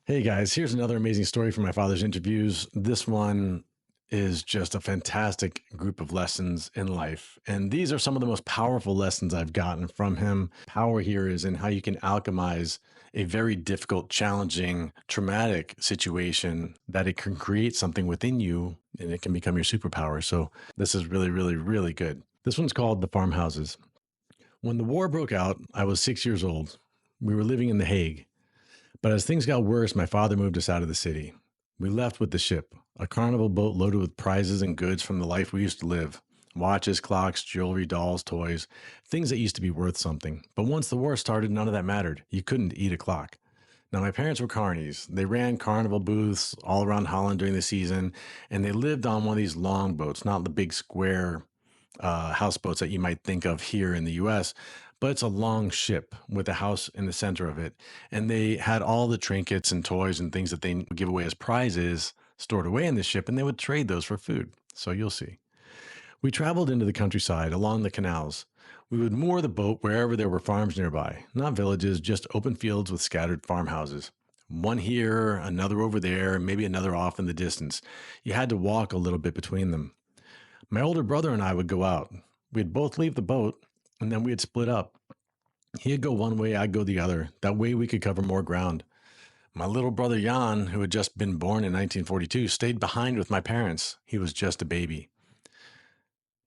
Hey guys, here's another amazing story from my father's interviews. This one is just a fantastic group of lessons in life. And these are some of the most powerful lessons I've gotten from him. Power here is in how you can alchemize a very difficult, challenging, traumatic situation, that it can create something within you and it can become your superpower. So this is really, really, really good. This one's called The Farmhouses. When the war broke out, I was 6 years old. We were living in The Hague. But as things got worse, my father moved us out of the city. We left with the ship, a carnival boat loaded with prizes and goods from the life we used to live: watches, clocks, jewelry, dolls, toys, things that used to be worth something. But once the war started, none of that mattered. You couldn't eat a clock. Now, my parents were carnies. They ran carnival booths all around Holland during the season, and they lived on one of these long boats, not the big square houseboats that you might think of here in the US, but it's a long ship with a house in the center of it. And they had all the trinkets and toys and things that they would give away as prizes stored away in the ship, and they would trade those for food. So you'll see. We traveled into the countryside along the canals. We would moor the boat wherever there were farms nearby, not villages, just open fields with scattered farmhouses. One here, another over there, maybe another off in the distance. You had to walk a little bit between them. My older brother and I would go out. We'd both leave the boat, and then we'd split up. He'd go one way, I'd go the other. That way we could cover more ground. My little brother Jan, who had just been born in 1942, stayed behind with my parents. He was just a baby.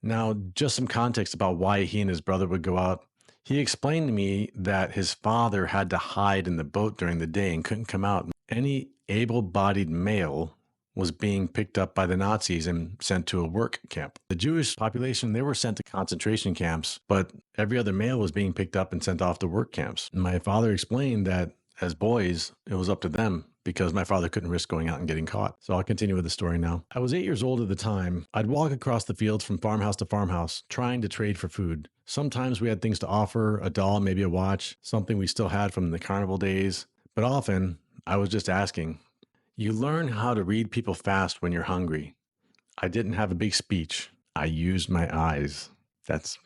Now, just some context about why he and his brother would go out. He explained to me that his father had to hide in the boat during the day and couldn't come out. Any able bodied male was being picked up by the Nazis and sent to a work camp. The Jewish population, they were sent to concentration camps, but every other male was being picked up and sent off to work camps. My father explained that as boys, it was up to them because my father couldn't risk going out and getting caught. So I'll continue with the story now. I was 8 years old at the time. I'd walk across the fields from farmhouse to farmhouse, trying to trade for food. Sometimes we had things to offer: a doll, maybe a watch, something we still had from the carnival days. But often, I was just asking. You learn how to read people fast when you're hungry. I didn't have a big speech. I used my eyes. That's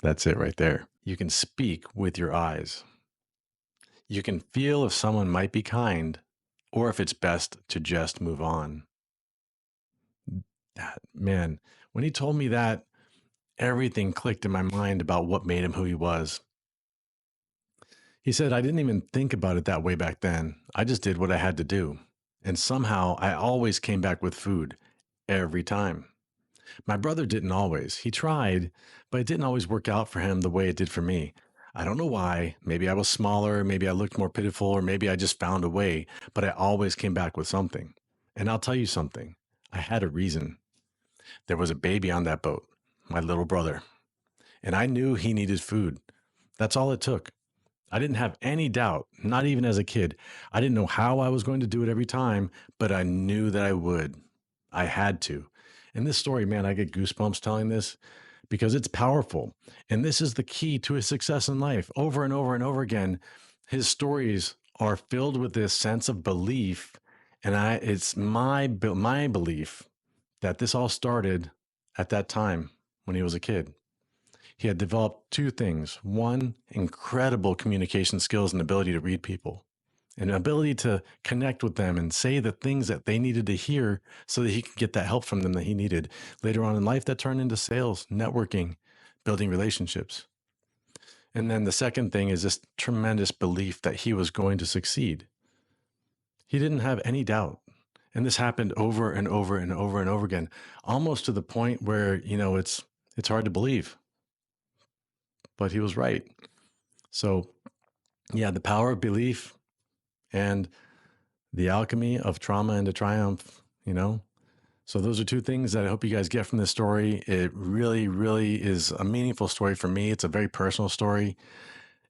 it right there. You can speak with your eyes. You can feel if someone might be kind or if it's best to just move on. That man, when he told me that, everything clicked in my mind about what made him who he was. He said, I didn't even think about it that way back then. I just did what I had to do. And somehow I always came back with food every time. My brother didn't always. He tried, but it didn't always work out for him the way it did for me. I don't know why. Maybe I was smaller, maybe I looked more pitiful, or maybe I just found a way, but I always came back with something. And I'll tell you something. I had a reason. There was a baby on that boat, my little brother, and I knew he needed food. That's all it took. I didn't have any doubt, not even as a kid. I didn't know how I was going to do it every time, but I knew that I would. I had to. And this story, man, I get goosebumps telling this because it's powerful. And this is the key to his success in life. Over and over and over again, his stories are filled with this sense of belief. And it's my belief that this all started at that time when he was a kid. He had developed two things: one, incredible communication skills and ability to read people, an ability to connect with them and say the things that they needed to hear so that he could get that help from them that he needed. Later on in life, that turned into sales, networking, building relationships. And then the second thing is this tremendous belief that he was going to succeed. He didn't have any doubt. And this happened over and over and over and over again, almost to the point where, it's hard to believe, but he was right. So, yeah, the power of belief and the alchemy of trauma into triumph, you know? So those are two things that I hope you guys get from this story. It really, really is a meaningful story for me. It's a very personal story.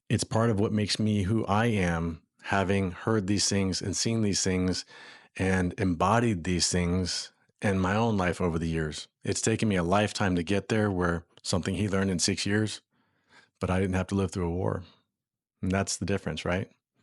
It's part of what makes me who I am, having heard these things and seen these things and embodied these things in my own life over the years. It's taken me a lifetime to get there, where something he learned in 6 years, but I didn't have to live through a war. And that's the difference, right?